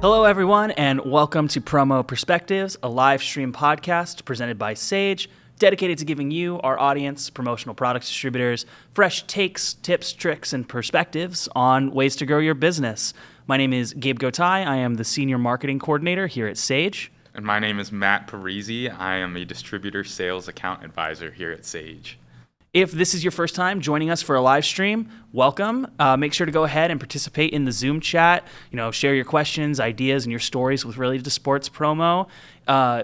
Hello, everyone, and welcome to Promo Perspectives, a live stream podcast presented by Sage, dedicated to giving you, our audience, promotional products distributors, fresh takes, tips, tricks, and perspectives on ways to grow your business. My name is Gabe Gotay. I am the Senior Marketing Coordinator here at Sage. And my name is Matt Parisi. I am a Distributor Sales Account Advisor here at Sage. If this is your first time joining us for a live stream, welcome. Make sure to go ahead and participate in the Zoom chat. Share your questions, ideas, and your stories related to sports promo.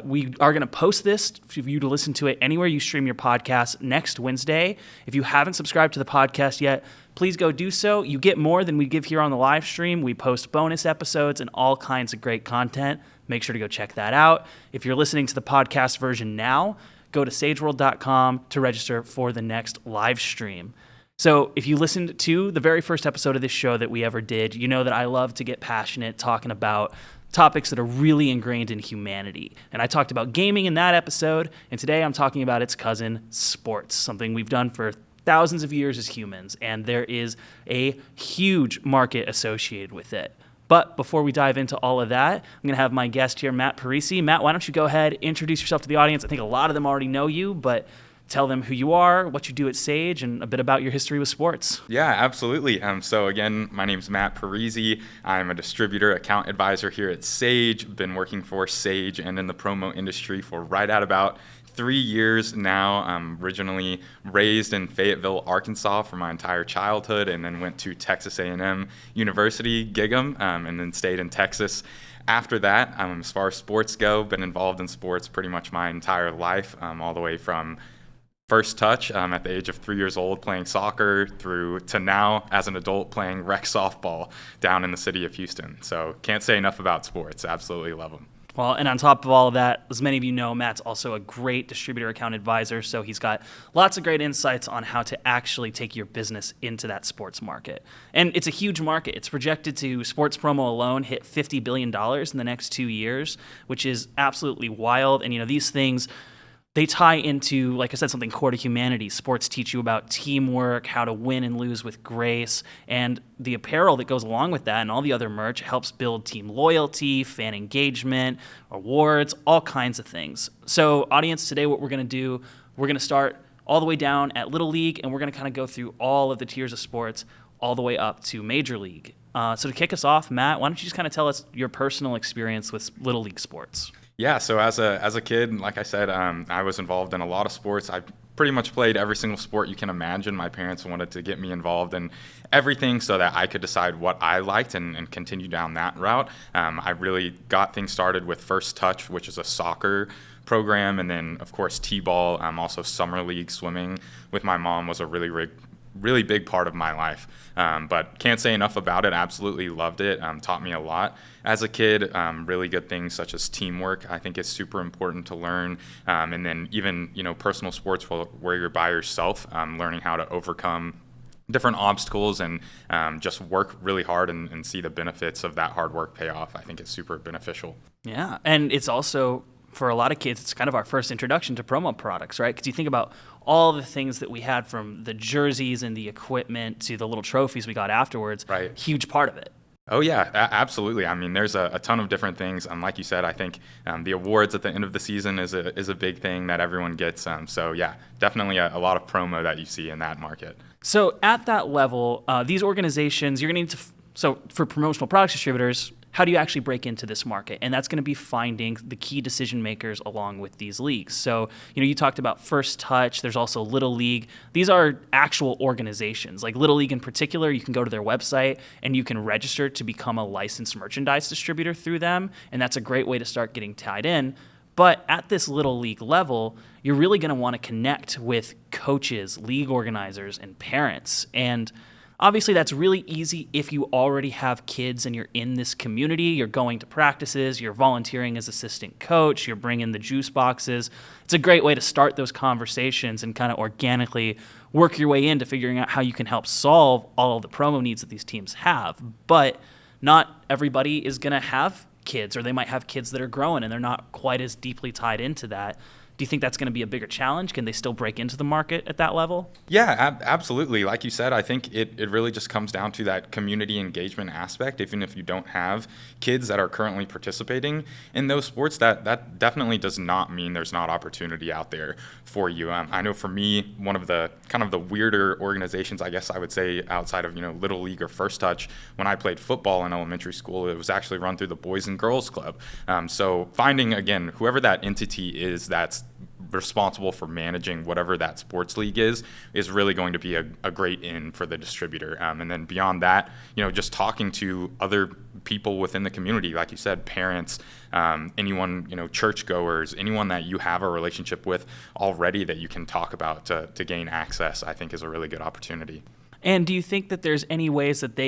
We are going to post this for you to listen to it anywhere you stream your podcast next Wednesday. If you haven't subscribed to the podcast yet, please go do so. You get more than we give here on the live stream. We post bonus episodes and all kinds of great content. Make sure to go check that out. If you're listening to the podcast version now, go to sageworld.com to register for the next live stream. So if you listened to the very first episode of this show that we ever did, you know that I love to get passionate talking about topics that are really ingrained in humanity. And I talked about gaming in that episode, and today I'm talking about its cousin, sports, something we've done for thousands of years as humans, and there is a huge market associated with it. But before we dive into all of that, I'm going to have my guest here, Matt Parisi. Matt, why don't you go ahead, introduce yourself to the audience. I think a lot of them already know you, but tell them who you are, what you do at Sage, and a bit about your history with sports. Yeah, absolutely. So again, my name's Matt Parisi. I'm a Distributor Account Advisor here at Sage. Been working for Sage and in the promo industry for right at about 3 years now. I'm originally raised in Fayetteville, Arkansas for my entire childhood, and then went to Texas A&M University, Gig'em, and then stayed in Texas. After that, as far as sports go, been involved in sports pretty much my entire life, all the way from first touch at the age of 3 years old playing soccer through to now as an adult playing rec softball down in the city of Houston. So can't say enough about sports. Absolutely love them. Well, and on top of all of that, as many of you know, Matt's also a great distributor account advisor, so he's got lots of great insights on how to actually take your business into that sports market. And it's a huge market. It's projected to, sports promo alone, hit $50 billion in the next 2 years, which is absolutely wild. And, these things, they tie into, like I said, something core to humanity. Sports teach you about teamwork, how to win and lose with grace, and the apparel that goes along with that and all the other merch helps build team loyalty, fan engagement, awards, all kinds of things. So, audience, today what we're going to do, we're going to start all the way down at Little League, and we're going to kind of go through all of the tiers of sports all the way up to Major League. So to kick us off, Matt, why don't you just kind of tell us your personal experience with Little League sports? Yeah, so as a kid, like I said, I was involved in a lot of sports. I pretty much played every single sport you can imagine. My parents wanted to get me involved in everything so that I could decide what I liked and continue down that route. I really got things started with First Touch, which is a soccer program, and then, of course, T-ball. Also, summer league swimming with my mom was a really big part of my life, but can't say enough about it. Absolutely loved it. Taught me a lot as a kid. Really good things such as teamwork, I think, is super important to learn. And then even personal sports where you're by yourself, learning how to overcome different obstacles and just work really hard and see the benefits of that hard work pay off. I think it's super beneficial. Yeah, and it's also, for a lot of kids, it's kind of our first introduction to promo products, right? Because you think about all the things that we had, from the jerseys and the equipment to the little trophies we got afterwards. Right. Huge part of it. Oh, yeah, absolutely. I mean, there's a ton of different things. Like you said, I think the awards at the end of the season is a big thing that everyone gets. So, yeah, definitely a lot of promo that you see in that market. So at that level, these organizations, you're going to need to, so for promotional products distributors, how do you actually break into this market? And that's going to be finding the key decision makers along with these leagues. So, you talked about First Touch. There's also Little League. These are actual organizations. Like Little League in particular, you can go to their website and you can register to become a licensed merchandise distributor through them. And that's a great way to start getting tied in. But at this Little League level, you're really going to want to connect with coaches, league organizers, and parents. And obviously, that's really easy if you already have kids and you're in this community, you're going to practices, you're volunteering as assistant coach, you're bringing the juice boxes. It's a great way to start those conversations and kind of organically work your way into figuring out how you can help solve all of the promo needs that these teams have. But not everybody is going to have kids, or they might have kids that are growing and they're not quite as deeply tied into that. Do you think that's going to be a bigger challenge? Can they still break into the market at that level? Yeah, absolutely. Like you said, I think it really just comes down to that community engagement aspect. Even if you don't have kids that are currently participating in those sports, that definitely does not mean there's not opportunity out there for you. I know for me, one of the kind of the weirder organizations, I guess I would say, outside of Little League or First Touch, when I played football in elementary school, it was actually run through the Boys and Girls Club. So finding, again, whoever that entity is that's responsible for managing whatever that sports league is really going to be a great in for the distributor. And then beyond that, just talking to other people within the community, like you said, parents, anyone, churchgoers, anyone that you have a relationship with already that you can talk about to gain access, I think is a really good opportunity. And do you think that there's any ways that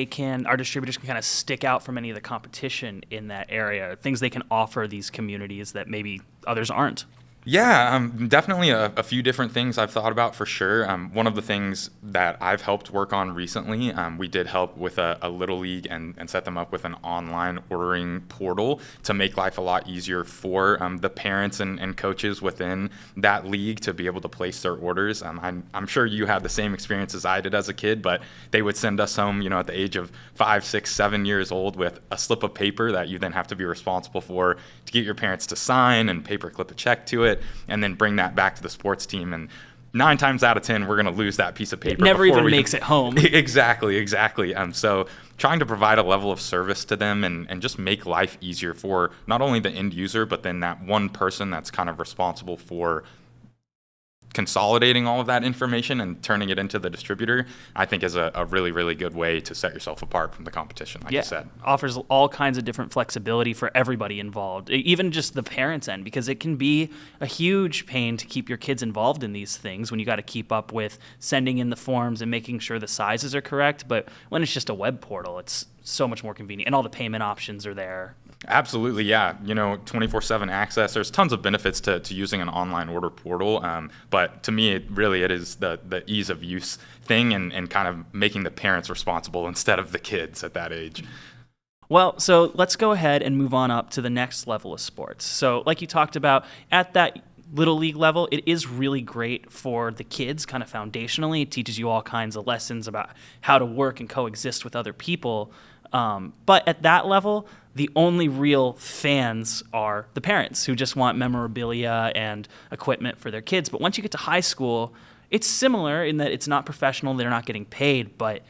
our distributors can kind of stick out from any of the competition in that area, things they can offer these communities that maybe others aren't? Yeah, definitely a few different things I've thought about for sure. One of the things that I've helped work on recently, we did help with a Little League and set them up with an online ordering portal to make life a lot easier for the parents and coaches within that league to be able to place their orders. I'm sure you had the same experience as I did as a kid, but they would send us home, at the age of 5, 6, 7 years old with a slip of paper that you then have to be responsible for to get your parents to sign and paperclip a check to it, and then bring that back to the sports team. And 9 times out of 10, we're going to lose that piece of paper. It never even makes it home. Exactly. So trying to provide a level of service to them and just make life easier for not only the end user, but then that one person that's kind of responsible for consolidating all of that information and turning it into the distributor, I think is a really, really good way to set yourself apart from the competition, like you said. Offers all kinds of different flexibility for everybody involved, even just the parents' end, because it can be a huge pain to keep your kids involved in these things when you got to keep up with sending in the forms and making sure the sizes are correct. But when it's just a web portal, it's so much more convenient, and all the payment options are there. Absolutely, yeah. 24/7 access. There's tons of benefits to using an online order portal, but to me, it is the ease of use thing and kind of making the parents responsible instead of the kids at that age. Well, so let's go ahead and move on up to the next level of sports. So like you talked about, at that Little League level, it is really great for the kids kind of foundationally. It teaches you all kinds of lessons about how to work and coexist with other people. But at that level, the only real fans are the parents who just want memorabilia and equipment for their kids. But once you get to high school, it's similar in that it's not professional, they're not getting paid, but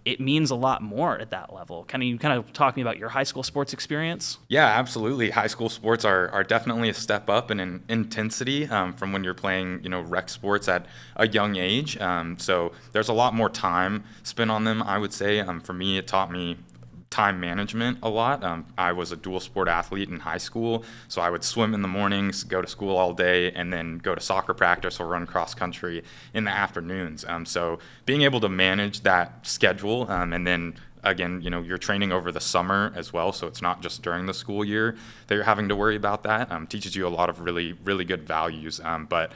it means a lot more at that level. Can you kind of talk to me about your high school sports experience? Yeah, absolutely. High school sports are definitely a step up in intensity from when you're playing, rec sports at a young age. So there's a lot more time spent on them, I would say. For me, it taught me time management a lot. I was a dual sport athlete in high school, so I would swim in the mornings, go to school all day, and then go to soccer practice or run cross country in the afternoons. So being able to manage that schedule, and then again, you're training over the summer as well, so it's not just during the school year that you're having to worry about that. Teaches you a lot of really, really good values. But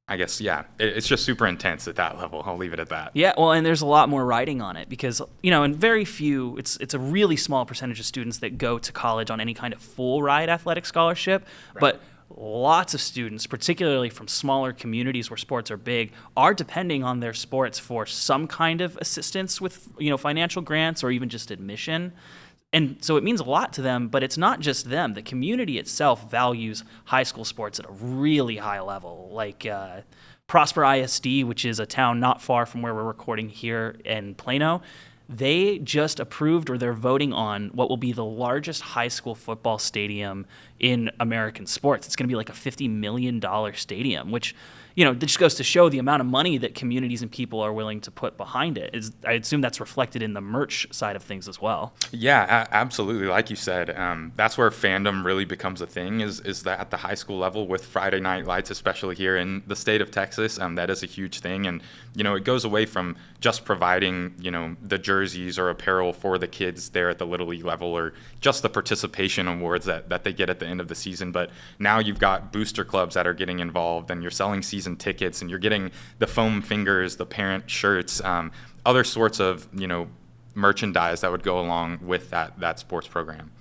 I guess, it's just super intense at that level. I'll leave it at that. Yeah, well, and there's a lot more riding on it because, and very few, it's a really small percentage of students that go to college on any kind of full ride athletic scholarship. Right. But lots of students, particularly from smaller communities where sports are big, are depending on their sports for some kind of assistance with, financial grants or even just admission. And so it means a lot to them, but it's not just them. The community itself values high school sports at a really high level. Like Prosper ISD, which is a town not far from where we're recording here in Plano, they just approved or they're voting on what will be the largest high school football stadium in American sports. It's going to be like a $50 million stadium, which, that just goes to show the amount of money that communities and people are willing to put behind it. I assume that's reflected in the merch side of things as well. Yeah, absolutely. Like you said, that's where fandom really becomes a thing is that at the high school level with Friday Night Lights, especially here in the state of Texas, that is a huge thing. And, it goes away from just providing, the jerseys or apparel for the kids there at the Little League level or just the participation awards that they get at the end of the season. But now you've got booster clubs that are getting involved and you're selling season tickets and you're getting the foam fingers, the parent shirts, other sorts of, merchandise that would go along with that sports program.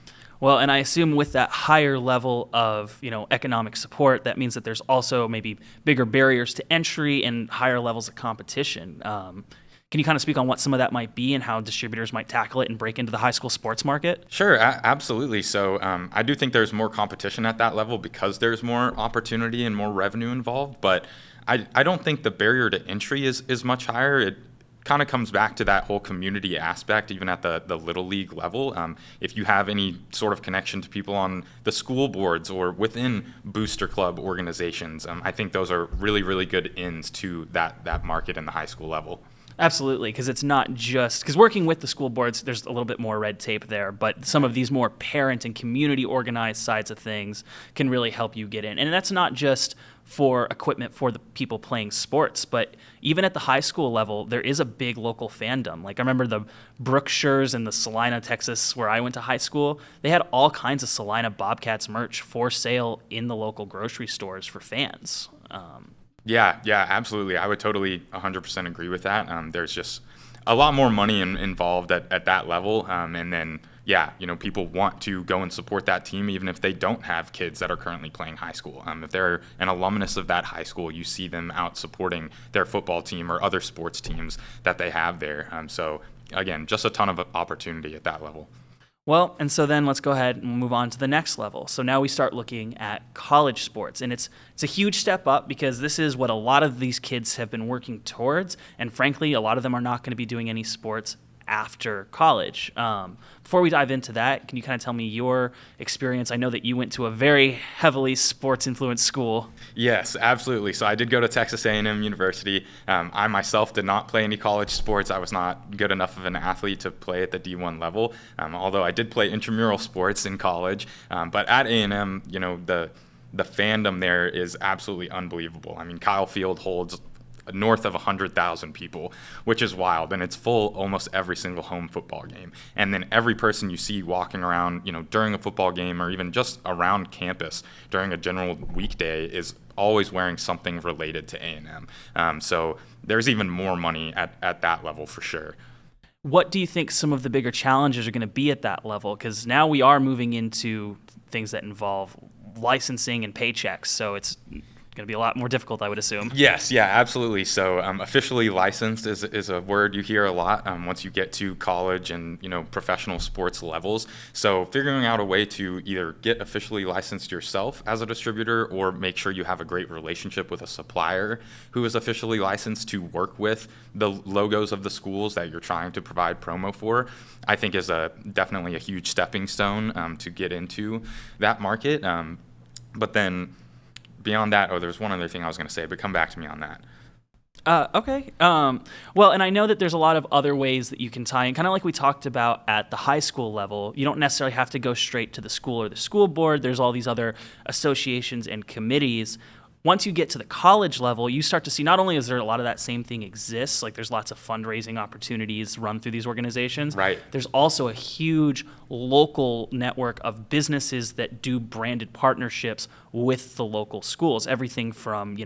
Well, and I assume with that higher level of, economic support, that means that there's also maybe bigger barriers to entry and higher levels of competition. Can you kind of speak on what some of that might be and how distributors might tackle it and break into the high school sports market? Sure, absolutely. So I do think there's more competition at that level because there's more opportunity and more revenue involved. But I don't think the barrier to entry is much higher. It kind of comes back to that whole community aspect, even at the little league level. If you have any sort of connection to people on the school boards or within booster club organizations, I think those are really, really good ins to that market in the high school level. Absolutely, because it's not just because working with the school boards, there's a little bit more red tape there, but some of these more parent and community organized sides of things can really help you get in. And that's not just for equipment for the people playing sports, but even at the high school level, there is a big local fandom. Like I remember the Brookshires in the Salina, Texas, where I went to high school, they had all kinds of Salina Bobcats merch for sale in the local grocery stores for fans. Yeah, absolutely. I would totally 100% agree with that. There's just a lot more money involved at that level. And then, people want to go and support that team even if they don't have kids that are currently playing high school. If they're an alumnus of that high school, you see them out supporting their football team or other sports teams that they have there. So, again, just a ton of opportunity at that level. Well, and so then let's go ahead and move on to the next level. So now we start looking at college sports, and it's a huge step up because this is what a lot of these kids have been working towards, and frankly, a lot of them are not going to be doing any sports after college. Before we dive into that, can you kind of tell me your experience? I know that you went to a very heavily sports-influenced school. Yes, absolutely. So I did go to Texas A&M University. I myself did not play any college sports. I was not good enough of an athlete to play at the D1 level, although I did play intramural sports in college. But at A&M, the fandom there is absolutely unbelievable. I mean, Kyle Field holds north of 100,000 people, which is wild, and it's full almost every single home football game. And then every person you see walking around, during a football game or even just around campus during a general weekday is always wearing something related to A&M. So there's even more money at that level for sure. What do you think some of the bigger challenges are going to be at that level? Because now we are moving into things that involve licensing and paychecks, so it's going to be a lot more difficult, I would assume. Yes, absolutely. So officially licensed is a word you hear a lot once you get to college and professional sports levels. So figuring out a way to either get officially licensed yourself as a distributor or make sure you have a great relationship with a supplier who is officially licensed to work with the logos of the schools that you're trying to provide promo for, I think is definitely a huge stepping stone to get into that market. But then beyond that, there's one other thing I was going to say, but come back to me on that. Okay. Well, and I know that there's a lot of other ways that you can tie in, kind of like we talked about at the high school level. You don't necessarily have to go straight to the school or the school board. There's all these other associations and committees. Once you get to the college level, you start to see not only is there a lot of that same thing exists, like there's lots of fundraising opportunities run through these organizations. Right. There's also a huge local network of businesses that do branded partnerships with the local schools. Everything from,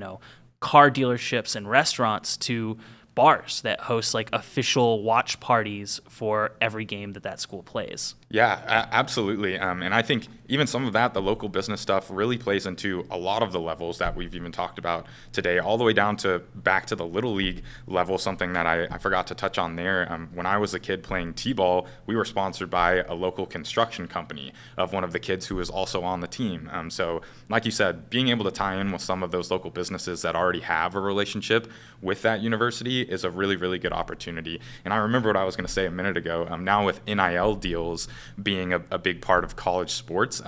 car dealerships and restaurants to bars that host like official watch parties for every game that school plays. Yeah, absolutely. And I think even some of that, the local business stuff really plays into a lot of the levels that we've even talked about today, all the way down to back to the Little League level, something that I forgot to touch on there. When I was a kid playing T-ball, we were sponsored by a local construction company of one of the kids who was also on the team. So like you said, being able to tie in with some of those local businesses that already have a relationship with that university is a really, really good opportunity. And I remember what I was going to say a minute ago. Now with NIL deals being a big part of college sports,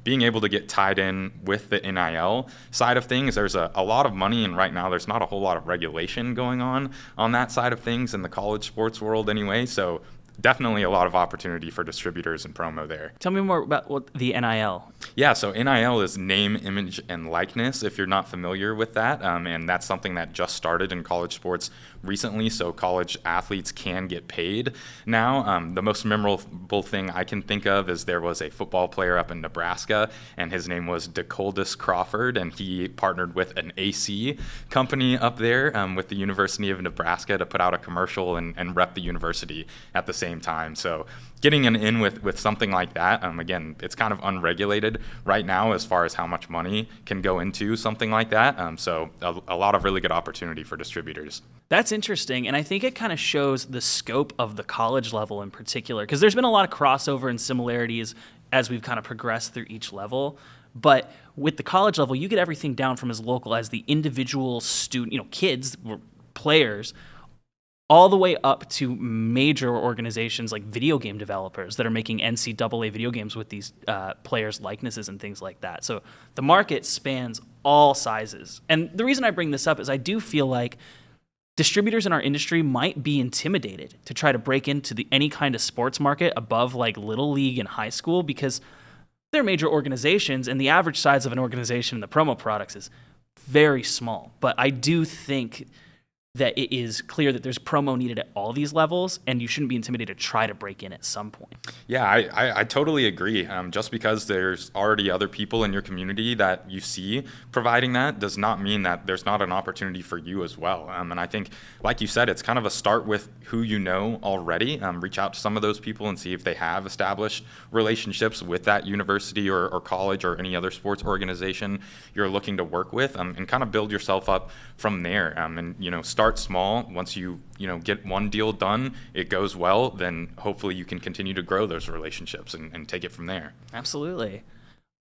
being able to get tied in with the NIL side of things, there's a lot of money, and right now there's not a whole lot of regulation going on that side of things in the college sports world anyway. So definitely a lot of opportunity for distributors and promo there. Tell me more about what the NIL. Yeah, so NIL is name, image, and likeness, if you're not familiar with that. And that's something that just started in college sports recently, so college athletes can get paid now. The most memorable thing I can think of is there was a football player up in Nebraska, and his name was DeColdis Crawford, and he partnered with an AC company up there with the University of Nebraska to put out a commercial and rep the university at the same same time. So getting an in with something like that, again, it's kind of unregulated right now as far as how much money can go into something like that. So a lot of really good opportunity for distributors. That's interesting, and I think it kind of shows the scope of the college level in particular, because there's been a lot of crossover and similarities as we've kind of progressed through each level. But with the college level, you get everything down from as local as the individual student, kids, players, all the way up to major organizations like video game developers that are making NCAA video games with these players' likenesses and things like that. So the market spans all sizes. And the reason I bring this up is I do feel like distributors in our industry might be intimidated to try to break into any kind of sports market above like little league and high school, because they're major organizations and the average size of an organization in the promo products is very small. But I do think that it is clear that there's promo needed at all these levels, and you shouldn't be intimidated to try to break in at some point. Yeah, I totally agree. Just because there's already other people in your community that you see providing that does not mean that there's not an opportunity for you as well. And I think, like you said, it's kind of a start with who you know already. Reach out to some of those people and see if they have established relationships with that university or college or any other sports organization you're looking to work with, and kind of build yourself up from there. And start small. Once you get one deal done, it goes well, then hopefully you can continue to grow those relationships and take it from there. Absolutely.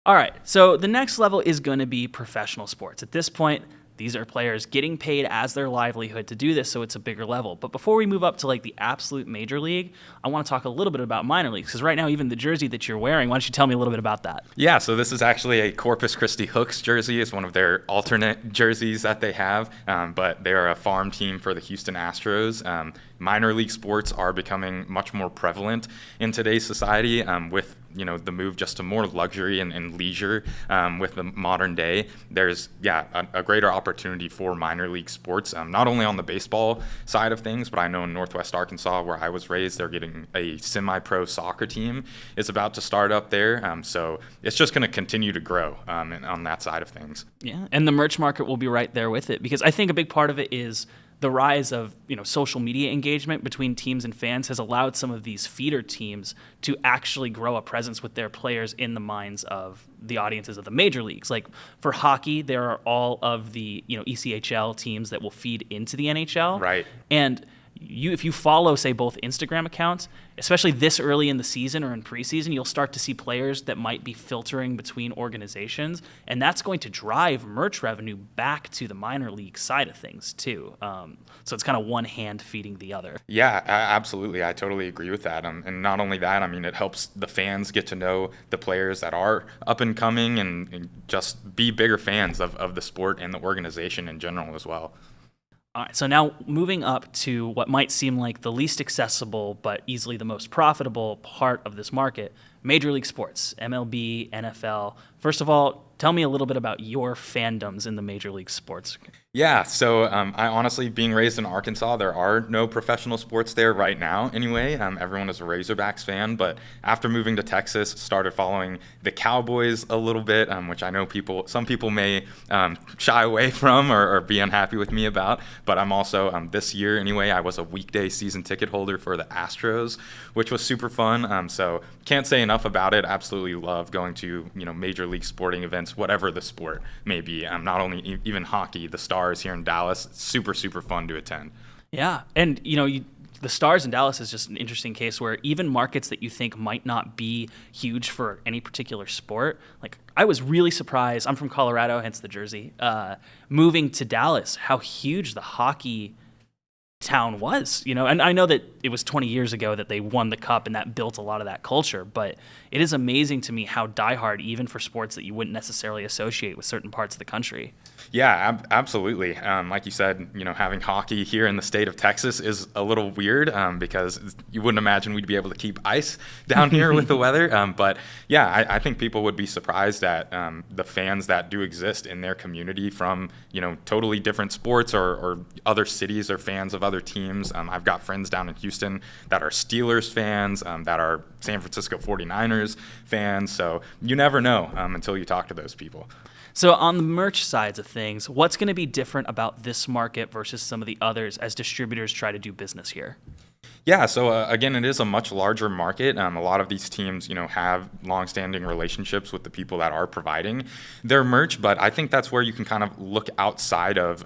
All right, so the next level is going to be professional sports. At this point, these are players getting paid as their livelihood to do this, so it's a bigger level. But before we move up to like the absolute major league, I want to talk a little bit about minor leagues, because right now even the jersey that you're wearing, why don't you tell me a little bit about that? Yeah, so this is actually a Corpus Christi Hooks jersey. It's one of their alternate jerseys that they have, but they're a farm team for the Houston Astros. Minor league sports are becoming much more prevalent in today's society, with the move just to more luxury and leisure with the modern day. There's a greater opportunity for minor league sports, not only on the baseball side of things, but I know in Northwest Arkansas, where I was raised, they're getting a semi-pro soccer team is about to start up there. So it's just going to continue to grow on that side of things. Yeah, and the merch market will be right there with it, because I think a big part of it is the rise of social media engagement between teams and fans has allowed some of these feeder teams to actually grow a presence with their players in the minds of the audiences of the major leagues. Like for hockey, there are all of the ECHL teams that will feed into the NHL. Right. And if you follow, say, both Instagram accounts, especially this early in the season or in preseason, you'll start to see players that might be filtering between organizations, and that's going to drive merch revenue back to the minor league side of things too. So it's kind of one hand feeding the other. Yeah, absolutely. I totally agree with that. And not only that, it helps the fans get to know the players that are up and coming and just be bigger fans of the sport and the organization in general as well. All right, so now moving up to what might seem like the least accessible but easily the most profitable part of this market, Major League Sports, MLB, NFL. First of all, tell me a little bit about your fandoms in the Major League Sports. Yeah, so I honestly, being raised in Arkansas, there are no professional sports there right now anyway. Everyone is a Razorbacks fan, but after moving to Texas, started following the Cowboys a little bit, which I know some people may shy away from or be unhappy with me about, but I'm also, this year anyway, I was a weekday season ticket holder for the Astros, which was super fun. So can't say enough about it. Absolutely love going to, major league sporting events, whatever the sport may be. Not only even hockey, the Stars here in Dallas, it's super, super fun to attend. Yeah, and the Stars in Dallas is just an interesting case where even markets that you think might not be huge for any particular sport, like I was really surprised. I'm from Colorado, hence the jersey. Moving to Dallas, how huge the hockey town was, and I know that it was 20 years ago that they won the cup and that built a lot of that culture, but it is amazing to me how diehard, even for sports that you wouldn't necessarily associate with certain parts of the country. Yeah, absolutely. Like you said, having hockey here in the state of Texas is a little weird because you wouldn't imagine we'd be able to keep ice down here with the weather. But yeah, I think people would be surprised at the fans that do exist in their community from, totally different sports or other cities or fans of other teams. I've got friends down in Houston that are Steelers fans, that are San Francisco 49ers fans. So you never know until you talk to those people. So on the merch sides of things, what's going to be different about this market versus some of the others as distributors try to do business here? Yeah, so again, it is a much larger market. A lot of these teams, have long-standing relationships with the people that are providing their merch, but I think that's where you can kind of look outside of,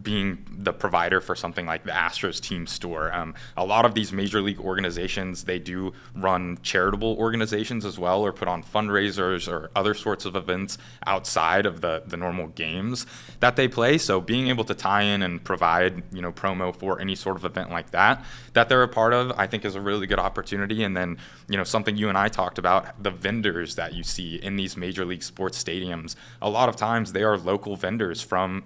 being the provider for something like the Astros team store. A lot of these major league organizations, they do run charitable organizations as well, or put on fundraisers or other sorts of events outside of the normal games that they play. So being able to tie in and provide, promo for any sort of event like that they're a part of, I think is a really good opportunity. And then, something you and I talked about, the vendors that you see in these major league sports stadiums, a lot of times they are local vendors from,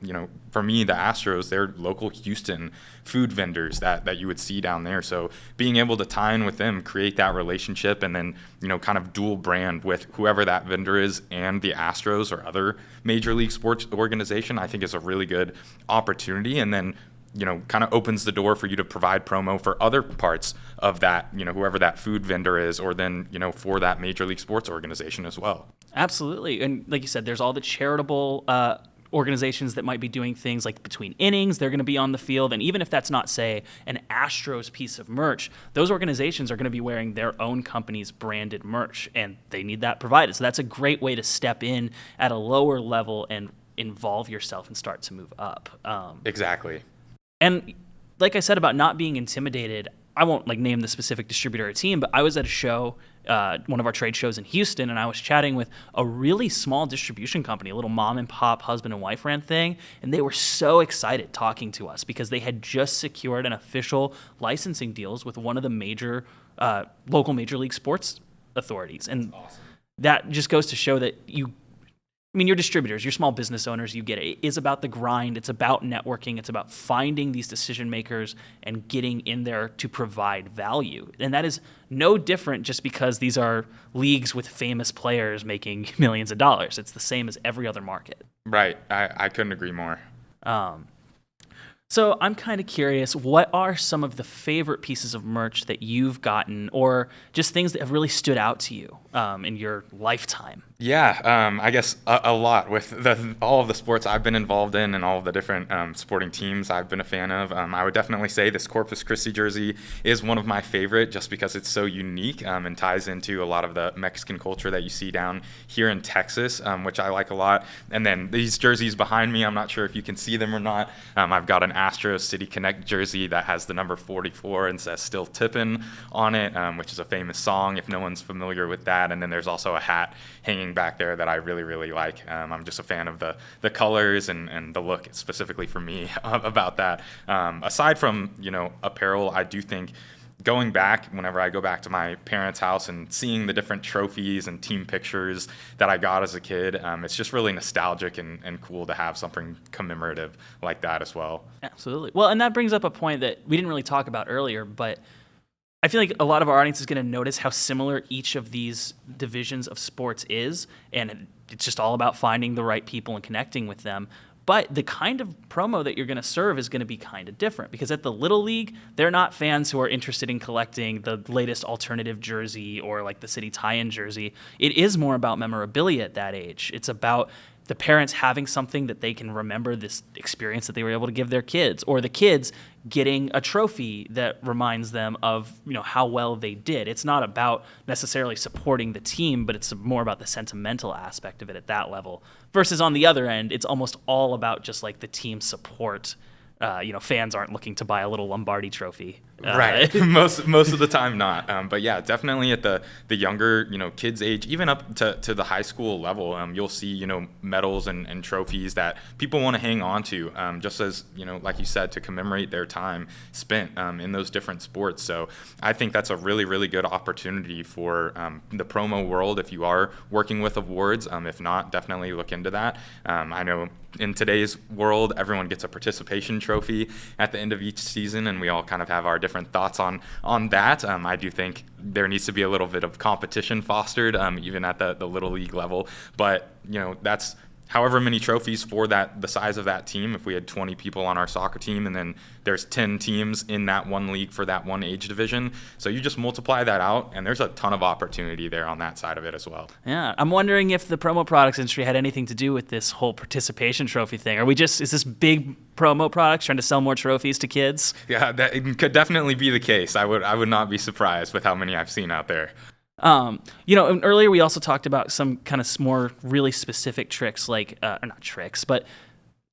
for me, the Astros, they're local Houston food vendors that you would see down there. So being able to tie in with them, create that relationship, and then, kind of dual brand with whoever that vendor is and the Astros or other major league sports organization, I think is a really good opportunity. And then, kind of opens the door for you to provide promo for other parts of that, whoever that food vendor is, or then, for that major league sports organization as well. Absolutely. And like you said, there's all the charitable organizations that might be doing things like between innings, they're going to be on the field. And even if that's not, say, an Astros piece of merch, those organizations are going to be wearing their own company's branded merch, and they need that provided. So that's a great way to step in at a lower level and involve yourself and start to move up. Exactly. And like I said about not being intimidated, I won't name the specific distributor or team, but I was at a show, one of our trade shows in Houston, and I was chatting with a really small distribution company, a little mom and pop husband and wife ran thing, and they were so excited talking to us because they had just secured an official licensing deals with one of the major local major league sports authorities. And awesome. That just goes to show that your distributors, your small business owners, you get it. It is about the grind. It's about networking. It's about finding these decision makers and getting in there to provide value. And that is no different just because these are leagues with famous players making millions of dollars. It's the same as every other market. Right. I couldn't agree more. So I'm kind of curious, what are some of the favorite pieces of merch that you've gotten, or just things that have really stood out to you in your lifetime? Yeah, I guess a lot with all of the sports I've been involved in and all of the different sporting teams I've been a fan of. I would definitely say this Corpus Christi jersey is one of my favorite just because it's so unique and ties into a lot of the Mexican culture that you see down here in Texas, which I like a lot. And then these jerseys behind me, I'm not sure if you can see them or not. I've got an Astros City Connect jersey that has the number 44 and says "Still Tippin'" on it, which is a famous song if no one's familiar with that. And then there's also a hat hanging back there that I really, really like. I'm just a fan of the colors and the look specifically for me about that. Aside from, apparel, I do think going back, whenever I go back to my parents' house and seeing the different trophies and team pictures that I got as a kid, it's just really nostalgic and cool to have something commemorative like that as well. Absolutely. Well, and that brings up a point that we didn't really talk about earlier, but I feel like a lot of our audience is going to notice how similar each of these divisions of sports is, and it's just all about finding the right people and connecting with them. But the kind of promo that you're going to serve is going to be kind of different, because at the Little League, they're not fans who are interested in collecting the latest alternative jersey or like the city tie-in jersey. It is more about memorabilia at that age. It's about the parents having something that they can remember, this experience that they were able to give their kids, or the kids getting a trophy that reminds them of, how well they did. It's not about necessarily supporting the team, but it's more about the sentimental aspect of it at that level. Versus on the other end, it's almost all about just like the team support. Fans aren't looking to buy a little Lombardi trophy. Right. most of the time not. But yeah, definitely at the younger, kids age, even up to the high school level, you'll see, medals and trophies that people want to hang on to, just as, like you said, to commemorate their time spent in those different sports. So I think that's a really, really good opportunity for the promo world if you are working with awards. If not, definitely look into that. I know in today's world, everyone gets a participation trophy at the end of each season, and we all kind of have our different thoughts on that. I do think there needs to be a little bit of competition fostered, even at the Little League level. But, that's however many trophies for the size of that team. If we had 20 people on our soccer team, and then there's 10 teams in that one league for that one age division, so you just multiply that out, and there's a ton of opportunity there on that side of it as well. Yeah, I'm wondering if the promo products industry had anything to do with this whole participation trophy thing. Is this big promo products trying to sell more trophies to kids? Yeah, that it could definitely be the case. I would not be surprised with how many I've seen out there. And earlier we also talked about some kind of more really specific tricks, like or not tricks, but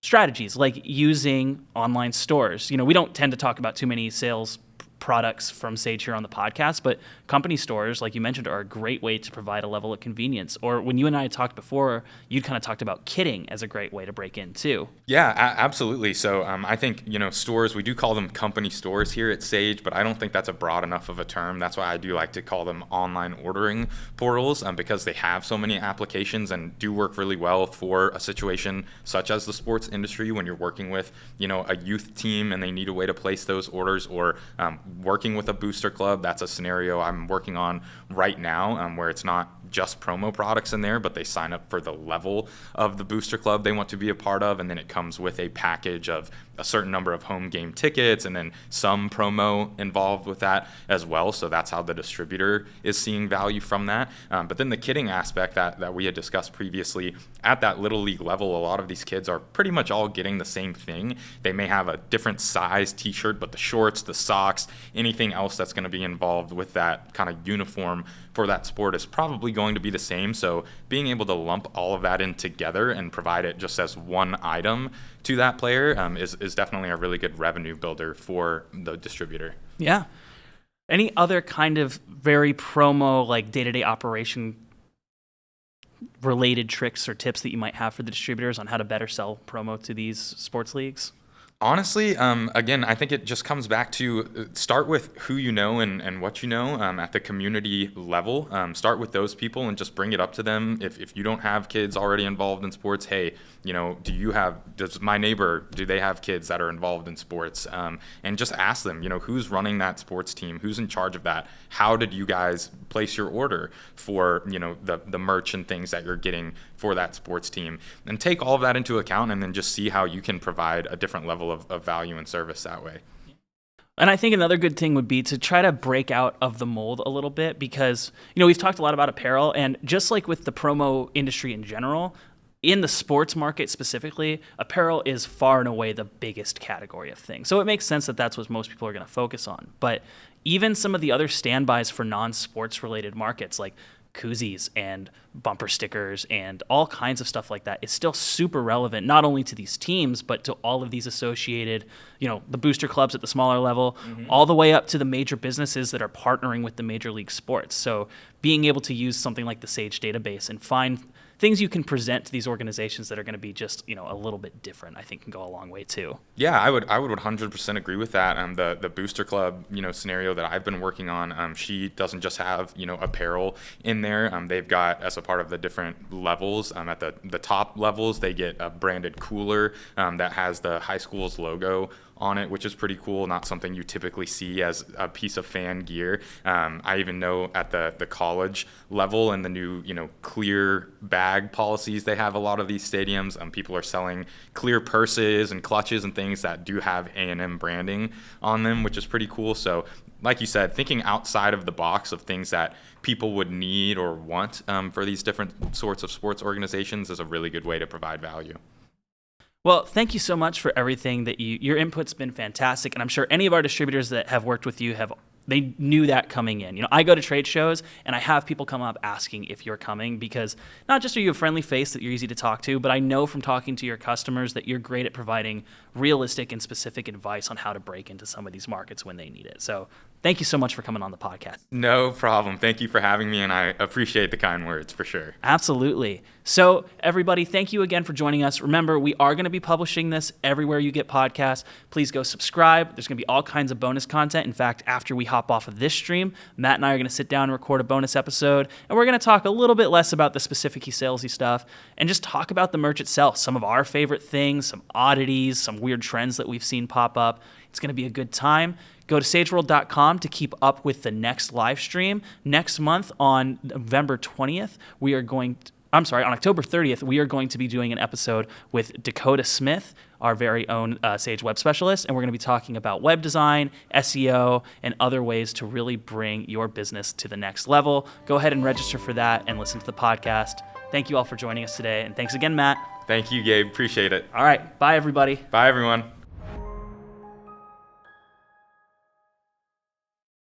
strategies, like using online stores. We don't tend to talk about too many sales products from Sage here on the podcast, but company stores, like you mentioned, are a great way to provide a level of convenience. Or when you and I had talked before, you kind of talked about kitting as a great way to break in too. Yeah, absolutely. So I think, stores, we do call them company stores here at Sage, but I don't think that's a broad enough of a term. That's why I do like to call them online ordering portals, because they have so many applications and do work really well for a situation such as the sports industry when you're working with, a youth team and they need a way to place those orders, or working with a booster club. That's a scenario I'm working on right now, where it's not just promo products in there, but they sign up for the level of the booster club they want to be a part of, and then it comes with a package of a certain number of home game tickets and then some promo involved with that as well. So that's how the distributor is seeing value from that. But then the kitting aspect that we had discussed previously, at that little league level, a lot of these kids are pretty much all getting the same thing. They may have a different size t-shirt, but the shorts, the socks, anything else that's going to be involved with that kind of uniform for that sport is probably going to be the same. So being able to lump all of that in together and provide it just as one item to that player is definitely a really good revenue builder for the distributor. Yeah. Any other kind of very promo, like day-to-day operation related tricks or tips that you might have for the distributors on how to better sell promo to these sports leagues? Honestly, again, I think it just comes back to start with who you know and what you know at the community level. Start with those people and just bring it up to them. If you don't have kids already involved in sports, hey, does my neighbor, do they have kids that are involved in sports? And just ask them, who's running that sports team? Who's in charge of that? How did you guys place your order for, the merch and things that you're getting for that sports team? And take all of that into account and then just see how you can provide a different level of value and service that way. And I think another good thing would be to try to break out of the mold a little bit, because, we've talked a lot about apparel, and just like with the promo industry in general, in the sports market specifically, apparel is far and away the biggest category of things. So it makes sense that that's what most people are going to focus on. But even some of the other standbys for non-sports related markets, like koozies and bumper stickers and all kinds of stuff like that, is still super relevant, not only to these teams, but to all of these associated, the booster clubs at the smaller level, all the way up to the major businesses that are partnering with the major league sports. So being able to use something like the Sage database and find things you can present to these organizations that are going to be just, a little bit different, I think can go a long way too. Yeah, I would 100% agree with that. The booster club, scenario that I've been working on, she doesn't just have, apparel in there. They've got, as a part of the different levels, at the top levels, they get a branded cooler that has the high school's logo on it, which is pretty cool. Not something you typically see as a piece of fan gear. I even know at the college level and the new, clear bag policies they have a lot of these stadiums, people are selling clear purses and clutches and things that do have A&M branding on them, which is pretty cool. So like you said, thinking outside of the box of things that people would need or want for these different sorts of sports organizations is a really good way to provide value. Well, thank you so much for everything that your input's been fantastic, and I'm sure any of our distributors that have worked with you they knew that coming in. I go to trade shows and I have people come up asking if you're coming, because not just are you a friendly face that you're easy to talk to, but I know from talking to your customers that you're great at providing realistic and specific advice on how to break into some of these markets when they need it. So thank you so much for coming on the podcast. No problem. Thank you for having me, and I appreciate the kind words for sure. Absolutely. So everybody, thank you again for joining us. Remember, we are going to be publishing this everywhere you get podcasts. Please go subscribe. There's going to be all kinds of bonus content. In fact, after we hop off of this stream, Matt and I are going to sit down and record a bonus episode, and we're going to talk a little bit less about the specific salesy stuff and just talk about the merch itself, some of our favorite things, some oddities, some weird trends that we've seen pop up. It's going to be a good time. Go to sageworld.com to keep up with the next live stream. Next month on November 20th, we are going to, October 30th, we are going to be doing an episode with Dakota Smith, our very own Sage web specialist, and we're going to be talking about web design, SEO, and other ways to really bring your business to the next level. Go ahead and register for that and listen to the podcast. Thank you all for joining us today, and thanks again, Matt. Thank you, Gabe. Appreciate it. All right. Bye, everybody. Bye, everyone.